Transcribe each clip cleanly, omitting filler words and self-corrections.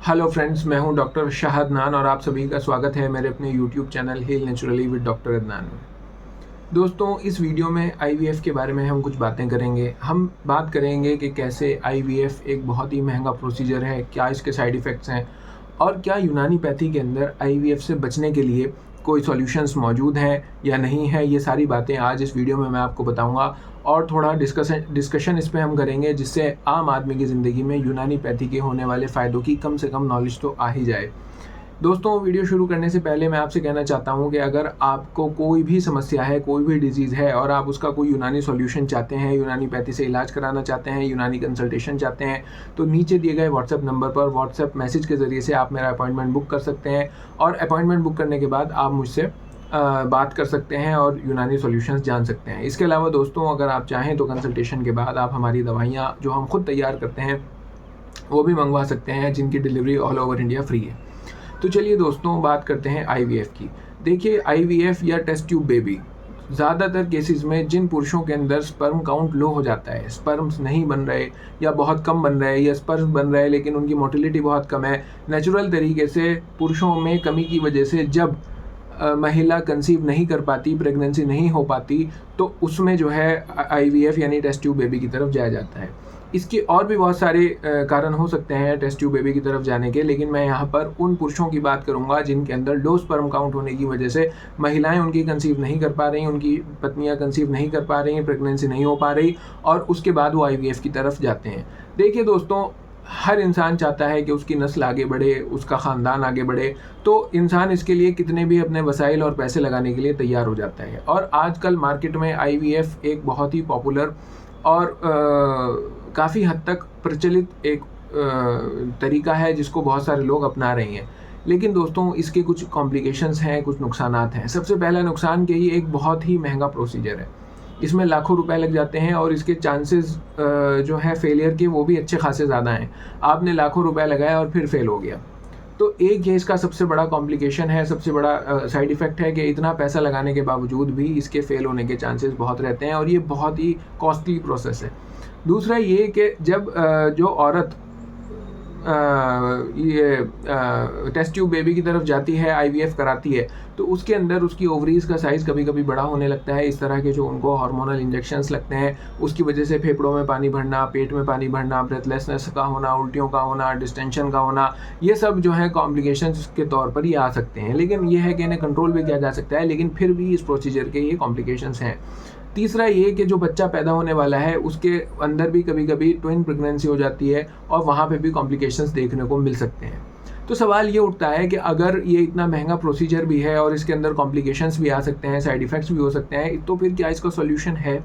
Hello friends, मैं हूं doctor Shah Adnan और आप सभी का स्वागत है मेरे अपने YouTube channel Heal Naturally with doctor Adnan में। दोस्तों, इस वीडियो में आईवीएफ के बारे में हम कुछ बातें करेंगे। हम बात करेंगे कि कैसे आईवीएफ एक बहुत ही महंगा प्रोसीजर है, क्या इसके साइड इफ़ेक्ट्स हैं और क्या यूनानी पैथी के अंदर आईवीएफ से बचने के लिए कोई सॉल्यूशंस मौजूद हैं या नहीं है। ये सारी बातें आज इस वीडियो में मैं आपको बताऊंगा और थोड़ा डिस्कशन इस पे हम करेंगे, जिससे आम आदमी की ज़िंदगी में यूनानी पैथी के होने वाले फ़ायदों की कम से कम नॉलेज तो आ ही जाए। दोस्तों, वीडियो शुरू करने से पहले मैं आपसे कहना चाहता हूं कि अगर आपको कोई भी समस्या है, कोई भी डिजीज़ है और आप उसका कोई यूनानी सॉल्यूशन चाहते हैं, यूनानी पैथी से इलाज कराना चाहते हैं, यूनानी कंसल्टेशन चाहते हैं, तो नीचे दिए गए व्हाट्सएप नंबर पर व्हाट्सएप मैसेज के ज़रिए से आप मेरा अपॉइंटमेंट बुक कर सकते हैं और अपॉइंटमेंट बुक करने के बाद आप मुझसे बात कर सकते हैं और यूनानी सॉल्यूशंस जान सकते हैं। इसके अलावा दोस्तों, अगर आप चाहें तो कंसल्टेशन के बाद आप हमारी दवाइयाँ जो हम खुद तैयार करते हैं वो भी मंगवा सकते हैं, जिनकी delivery all over India free है। तो चलिए दोस्तों, बात करते हैं आईवीएफ की। देखिए, आईवीएफ या टेस्ट ट्यूब बेबी ज़्यादातर केसेस में जिन पुरुषों के अंदर स्पर्म काउंट लो हो जाता है, स्पर्म्स नहीं बन रहे या बहुत कम बन रहे या स्पर्म बन रहे लेकिन उनकी मोटिलिटी बहुत कम है, नेचुरल तरीके से पुरुषों में कमी की वजह से जब महिला कंसीव नहीं कर पाती, प्रेगनेंसी नहीं हो पाती, तो उसमें जो है आईवीएफ यानी टेस्ट ट्यूब बेबी की तरफ जाया जाता है। इसके और भी बहुत सारे कारण हो सकते हैं टेस्ट ट्यूब बेबी की तरफ जाने के, लेकिन मैं यहाँ पर उन पुरुषों की बात करूँगा जिनके अंदर लो स्पर्म काउंट होने की वजह से महिलाएं उनकी कंसीव नहीं कर पा रही, उनकी पत्नियाँ कंसीव नहीं कर पा रही, प्रेगनेंसी नहीं हो पा रही और उसके बाद वो आईवीएफ की तरफ जाते हैं। देखिए दोस्तों, हर इंसान चाहता है कि उसकी नस्ल आगे बढ़े, उसका ख़ानदान आगे बढ़े, तो इंसान इसके लिए कितने भी अपने वसाइल और पैसे लगाने के लिए तैयार हो जाता है। और आजकल मार्केट में आईवीएफ एक बहुत ही पॉपुलर और काफ़ी हद तक प्रचलित एक तरीका है जिसको बहुत सारे लोग अपना रहे हैं। लेकिन दोस्तों, इसके कुछ कॉम्प्लिकेशंस हैं, कुछ नुकसानात हैं। सबसे पहला नुकसान कि ये एक बहुत ही महंगा प्रोसीजर है, इसमें लाखों रुपए लग जाते हैं और इसके चांसेस जो है फेलियर के वो भी अच्छे खासे ज़्यादा हैं। आपने लाखों रुपए लगाया और फिर फेल हो गया, तो एक ये इसका सबसे बड़ा कॉम्प्लिकेशन है, सबसे बड़ा साइड इफ़ेक्ट है कि इतना पैसा लगाने के बावजूद भी इसके फेल होने के चांसेस बहुत रहते हैं और ये बहुत ही कॉस्टली प्रोसेस है। दूसरा ये कि जब जो औरत ये टेस्ट ट्यूब बेबी की तरफ जाती है, आईवीएफ कराती है, तो उसके अंदर उसकी ओवरीज़ का साइज़ कभी कभी बड़ा होने लगता है। इस तरह के जो उनको हार्मोनल इंजेक्शंस लगते हैं, उसकी वजह से फेफड़ों में पानी भरना, पेट में पानी भरना, ब्रेथलेसनेस का होना, उल्टियों का होना, डिस्टेंशन का होना, ये सब जो है कॉम्प्लिकेशंस के तौर पर ये आ सकते हैं। लेकिन ये है कि इन्हें कंट्रोल भी किया जा सकता है, लेकिन फिर भी इस प्रोसीजर के ये कॉम्प्लिकेशंस हैं। तीसरा ये कि जो बच्चा पैदा होने वाला है उसके अंदर भी कभी कभी ट्विन प्रेगनेंसी हो जाती है और वहाँ पे भी कॉम्प्लिकेशंस देखने को मिल सकते हैं। तो सवाल ये उठता है कि अगर ये इतना महंगा प्रोसीजर भी है और इसके अंदर कॉम्प्लिकेशंस भी आ सकते हैं, साइड इफ़ेक्ट्स भी हो सकते हैं, तो फिर क्या इसका सॉल्यूशन है?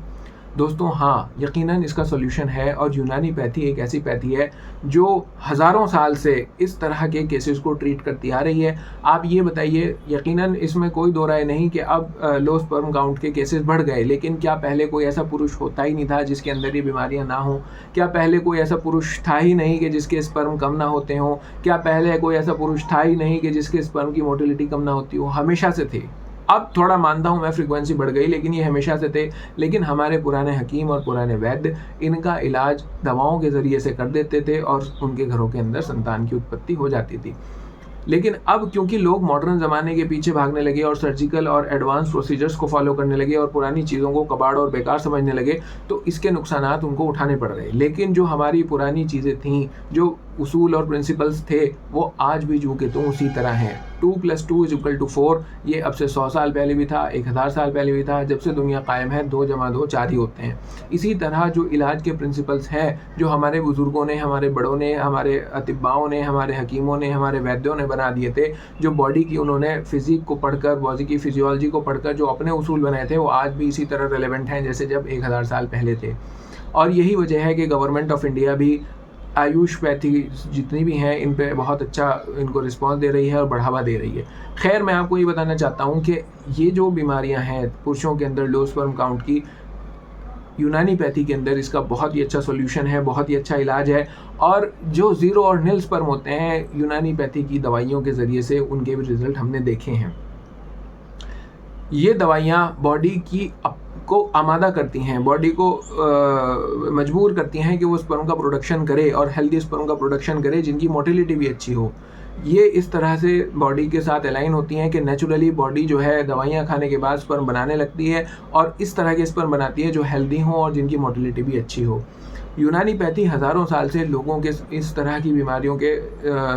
दोस्तों, हाँ, यकीनन इसका सॉल्यूशन है और यूनानी पैथी एक ऐसी पैथी है जो हज़ारों साल से इस तरह के केसेस को ट्रीट करती आ रही है। आप ये बताइए, यकीनन इसमें कोई दो राय नहीं कि अब लो स्पर्म काउंट के केसेस बढ़ गए, लेकिन क्या पहले कोई ऐसा पुरुष होता ही नहीं था जिसके अंदर ये बीमारियां ना हों? क्या पहले कोई ऐसा पुरुष था ही नहीं कि जिसके स्पर्म कम ना होते हों? क्या पहले कोई ऐसा पुरुष था ही नहीं कि जिसके स्पर्म की मोटिलिटी कम ना होती हो? हमेशा से थे। अब थोड़ा मानता हूँ मैं, फ्रीक्वेंसी बढ़ गई, लेकिन ये हमेशा से थे। लेकिन हमारे पुराने हकीम और पुराने वैद्य इनका इलाज दवाओं के ज़रिए से कर देते थे और उनके घरों के अंदर संतान की उत्पत्ति हो जाती थी। लेकिन अब क्योंकि लोग मॉडर्न ज़माने के पीछे भागने लगे और सर्जिकल और एडवांस प्रोसीजर्स को फॉलो करने लगे और पुरानी चीज़ों को कबाड़ और बेकार समझने लगे, तो इसके नुकसानात उनको उठाने पड़ रहे। लेकिन जो हमारी पुरानी चीज़ें थीं, जो उसूल और प्रिंसिपल्स थे, वो आज भी जो के तो उसी तरह हैं। 2+2=4, ये अब से 100 साल पहले भी था, 1000 साल पहले भी था। जब से दुनिया कायम है 2 + 2 4 ही होते हैं। इसी तरह जो इलाज के प्रिंसिपल्स हैं, जो हमारे बुज़ुर्गों ने, हमारे बड़ों ने, हमारे अतिब्बाओं ने, हमारे हकीमों ने, हमारे वैद्यों ने बना दिए थे, जो बॉडी की उन्होंने फिज़िक को पढ़कर, बॉडी की फिजियोलॉजी को पढ़कर जो अपने उसूल बनाए थे, वो आज भी इसी तरह रेलेवेंट हैं जैसे जब 1000 साल पहले थे। और यही वजह है कि गवर्नमेंट ऑफ इंडिया भी आयुष पैथी जितनी भी हैं इन पे बहुत अच्छा इनको रिस्पांस दे रही है और बढ़ावा दे रही है। खैर, मैं आपको ये बताना चाहता हूँ कि ये जो बीमारियाँ हैं पुरुषों के अंदर लो स्पर्म काउंट की, यूनानी पैथी के अंदर इसका बहुत ही अच्छा सॉल्यूशन है, बहुत ही अच्छा इलाज है। और जो ज़ीरो और निल स्पर्म होते हैं, यूनानी पैथी की दवाइयों के ज़रिए से उनके भी रिज़ल्ट हमने देखे हैं। ये दवाइयाँ बॉडी की को आमादा करती हैं, बॉडी को मजबूर करती हैं कि वो स्पर्म का प्रोडक्शन करे और हेल्दी स्पर्म का प्रोडक्शन करे जिनकी मोटिलिटी भी अच्छी हो। ये इस तरह से बॉडी के साथ अलाइन होती हैं कि नेचुरली बॉडी जो है दवाइयाँ खाने के बाद स्पर्म बनाने लगती है और इस तरह के स्पर्म बनाती है जो हेल्दी हों और जिनकी मोटिलिटी भी अच्छी हो। यूनानी पैथी हज़ारों साल से लोगों के इस तरह की बीमारियों के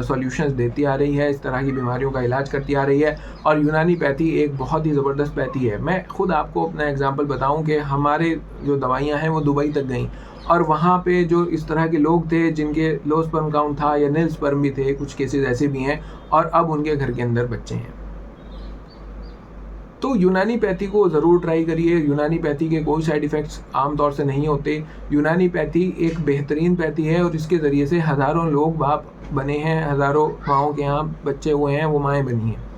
सॉल्यूशंस देती आ रही है, इस तरह की बीमारियों का इलाज करती आ रही है और यूनानी पैथी एक बहुत ही ज़बरदस्त पैथी है। मैं खुद आपको अपना एग्जांपल बताऊं कि हमारे जो दवाइयां हैं वो दुबई तक गईं और वहाँ पे जो इस तरह के लोग थे जिनके लो स्पर्म काउंट था या नील स्पर्म भी थे, कुछ केसेस ऐसे भी हैं और अब उनके घर के अंदर बच्चे हैं। तो यूनानी पैथी को ज़रूर ट्राई करिए। यूनानी पैथी के कोई साइड इफ़ेक्ट्स आमतौर से नहीं होते। यूनानी पैथी एक बेहतरीन पैथी है और इसके ज़रिए से हज़ारों लोग बाप बने हैं, हज़ारों माँओं के यहाँ बच्चे हुए हैं, वो माएँ बनी हैं।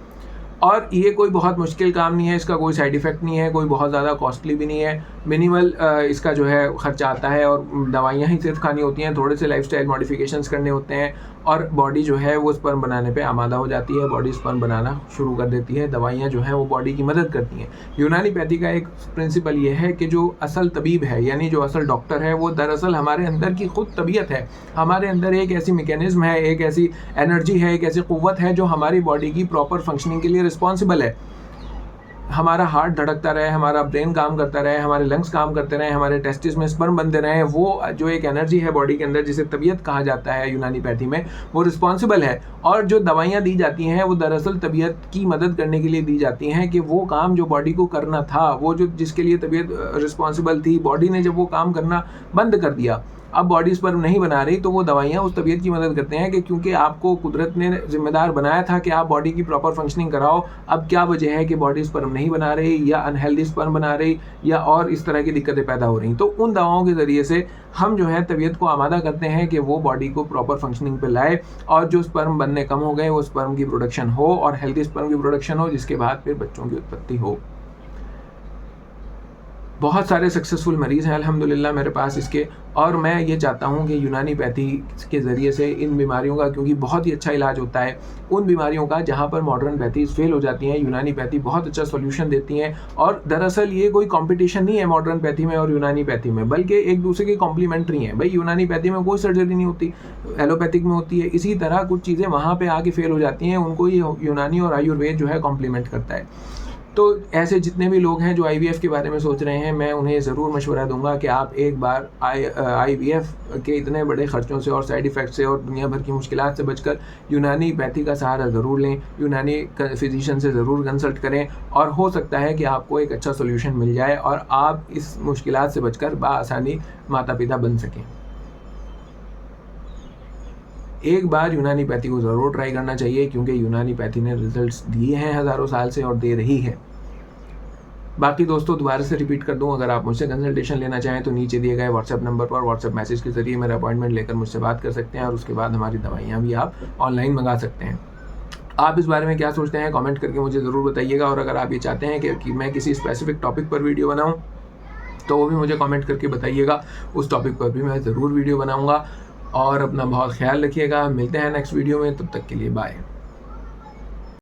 और ये कोई बहुत मुश्किल काम नहीं है, इसका कोई साइड इफ़ेक्ट नहीं है, कोई बहुत ज़्यादा कॉस्टली भी नहीं है, मिनिमल इसका जो है ख़र्चा आता है और दवाइयाँ ही सिर्फ खानी होती हैं, थोड़े से लाइफस्टाइल मॉडिफिकेशंस करने होते हैं और बॉडी जो है वो स्पर्म बनाने पे आमादा हो जाती है, बॉडी स्पर्म बनाना शुरू कर देती है। दवाइयाँ जो हैं वो बॉडी की मदद करती हैं। यूनानी पैथी का एक प्रिंसिपल ये है कि जो असल तबीब है यानी जो असल डॉक्टर है वो दरअसल हमारे अंदर की खुद तबीयत है, हमारे अंदर एक ऐसी मैकेनिज्म है, एक ऐसी एनर्जी है, एक ऐसी क़ुव्वत है जो हमारी बॉडी की प्रॉपर फंक्शनिंग के लिए रिस्पॉन्सिबल है। हमारा हार्ट धड़कता रहे, हमारा ब्रेन काम करता रहे, हमारे लंग्स काम करते रहे, हमारे टेस्टिस में स्पर्म बनते रहे, वो जो एक एनर्जी है बॉडी के अंदर जिसे तबीयत कहा जाता है यूनानी पैथी में, वो रिस्पॉन्सिबल है। और जो दवाइयाँ दी जाती हैं वो दरअसल तबीयत की मदद करने के लिए दी जाती हैं कि वो काम जो बॉडी को करना था, वो जो जिसके लिए तबीयत रिस्पॉन्सिबल थी, बॉडी ने जब वो काम करना बंद कर दिया, अब बॉडी स्पर्म नहीं बना रही, तो वो दवाइयाँ उस तबीयत की मदद करते हैं कि क्योंकि आपको कुदरत ने जिम्मेदार बनाया था कि आप बॉडी की प्रॉपर फंक्शनिंग कराओ, अब क्या वजह है कि बॉडी स्पर्म नहीं बना रही या अनहेल्दी स्पर्म बना रही या और इस तरह की दिक्कतें पैदा हो रही। तो उन दवाओं के ज़रिए से हम जो है तबीयत को आमादा करते हैं कि वो बॉडी को प्रॉपर फंक्शनिंग पे लाए और जो स्पर्म बनने कम हो गए वो स्पर्म की प्रोडक्शन हो और हेल्दी स्पर्म की प्रोडक्शन हो, जिसके बाद फिर बच्चों की उत्पत्ति हो। बहुत सारे सक्सेसफुल मरीज़ हैं अल्हम्दुलिल्लाह मेरे पास इसके, और मैं ये चाहता हूँ कि यूनानी पैथी के ज़रिए से इन बीमारियों का, क्योंकि बहुत ही अच्छा इलाज होता है उन बीमारियों का जहाँ पर मॉडर्न पैथीज़ फेल हो जाती हैं, यूनानी पैथी बहुत अच्छा सॉल्यूशन देती हैं। और दरअसल ये कोई कंपटीशन नहीं है मॉडर्न पैथी में और यूनानी पैथी में, बल्कि एक दूसरे की कॉम्प्लीमेंट्री हैं। भाई यूनानी पैथी में कोई सर्जरी नहीं होती, एलोपैथिक में होती है। इसी तरह कुछ चीज़ें वहाँ पर आके फेल हो जाती हैं, उनको ये यूनानी और आयुर्वेद जो है कॉम्प्लीमेंट करता है। तो ऐसे जितने भी लोग हैं जो IVF के बारे में सोच रहे हैं, मैं उन्हें ज़रूर मशवरा दूंगा कि आप एक बार IVF के इतने बड़े ख़र्चों से और साइड इफ़ेक्ट से और दुनिया भर की मुश्किलात से बचकर यूनानी पैथी का सहारा ज़रूर लें, यूनानी फिजिशियन से ज़रूर कंसल्ट करें और हो सकता है कि आपको एक अच्छा सोल्यूशन मिल जाए और आप इस मुश्किलात से बचकर बआसानी माता पिता बन सकें। एक बार यूनानी पैथी को ज़रूर ट्राई करना चाहिए, क्योंकि यूनानी पैथी ने रिजल्ट्स दिए हैं हज़ारों साल से और दे रही है। बाकी दोस्तों दोबारा से रिपीट कर दूं, अगर आप मुझसे कंसल्टेशन लेना चाहें तो नीचे दिए गए व्हाट्सएप नंबर पर व्हाट्सएप मैसेज के ज़रिए मेरा अपॉइंटमेंट लेकर मुझसे बात कर सकते हैं और उसके बाद हमारी दवाइयाँ भी आप ऑनलाइन मंगा सकते हैं। आप इस बारे में क्या सोचते हैं कमेंट करके मुझे ज़रूर बताइएगा, और अगर आप ये चाहते हैं कि मैं किसी स्पेसिफिक टॉपिक पर वीडियो बनाऊँ तो वो भी मुझे कमेंट करके बताइएगा, उस टॉपिक पर भी मैं ज़रूर वीडियो बनाऊँगा। और अपना बहुत ख्याल रखिएगा, मिलते हैं नेक्स्ट वीडियो में, तब तक के लिए बाय।